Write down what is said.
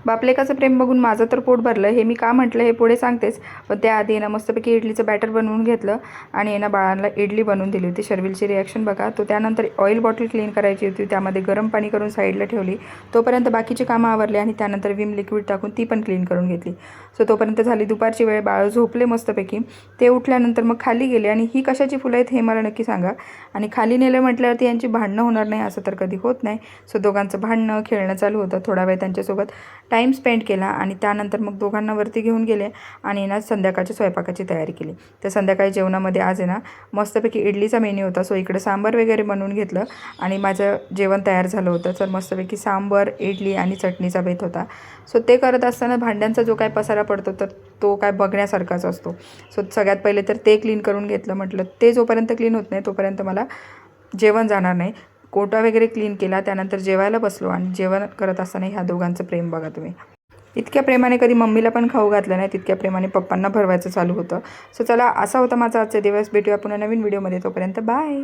बापलेकाचं प्रेम बघून माझं तर पोट भरलं. हे मी का म्हटलं हे पुढे सांगतेच, पण त्याआधी आहे ना मस्तपैकी इडलीचं बॅटर बनवून घेतलं आणि आहे ना बाळांना इडली बनवून दिली होती. शर्विलची रिॲक्शन बघा. तो त्यानंतर ऑइल बॉटल क्लीन करायची होती, त्यामध्ये गरम पाणी करून साईडला ठेवली. तोपर्यंत बाकीची कामं आवरली आणि त्यानंतर विम लिक्विड टाकून ती पण क्लीन करून घेतली. सो तोपर्यंत झाली दुपारची वेळ. बाळ झोपले मस्तपैकी. ते उठल्यानंतर मग खाली गेले आणि ही कशाची फुलं आहेत हे मला नक्की सांगा. आणि खाली नेलं म्हटल्यावरती यांची भांडणं होणार नाही असं तर कधी होत नाही. सो दोघांचं भांडणं खेळणं चालू होतं. थोडा वेळ त्यांच्यासोबत टाईम स्पेंड केला आणि त्यानंतर मग दोघांना वरती घेऊन गेले आणि ना संध्याकाळच्या स्वयंपाकाची तयारी केली. तर संध्याकाळी जेवणामध्ये आज आहे ना मस्तपैकी इडलीचा मेन्यू होता. सो इकडे सांबार वगैरे बनवून घेतलं आणि माझं जेवण तयार झालं होतं. तर मस्तपैकी सांबार, इडली आणि चटणीचा बेत होता. सो ते करत असताना भांड्यांचा जो काय पसारा पडतो तर तो काय बघण्यासारखाच असतो. सो सगळ्यात पहिले तर ते क्लीन करून घेतलं. म्हटलं ते जोपर्यंत क्लीन होत नाही तोपर्यंत मला जेवण जाणार नाही. कोटा वगैरे क्लीन केला. त्यानंतर जेवायला बसलो आणि जेवण करत असताना ह्या दोघांचं प्रेम बघा तुम्ही. इतक्या प्रेमाने कधी मम्मीला पण खाऊ घातलं नाही, तितक्या प्रेमाने पप्पांना भरवायचं चालू होतं. सो चला, असा होता माझा आजचा दिवस. भेटूया पुन्हा नवीन व्हिडिओमध्ये. तोपर्यंत बाय.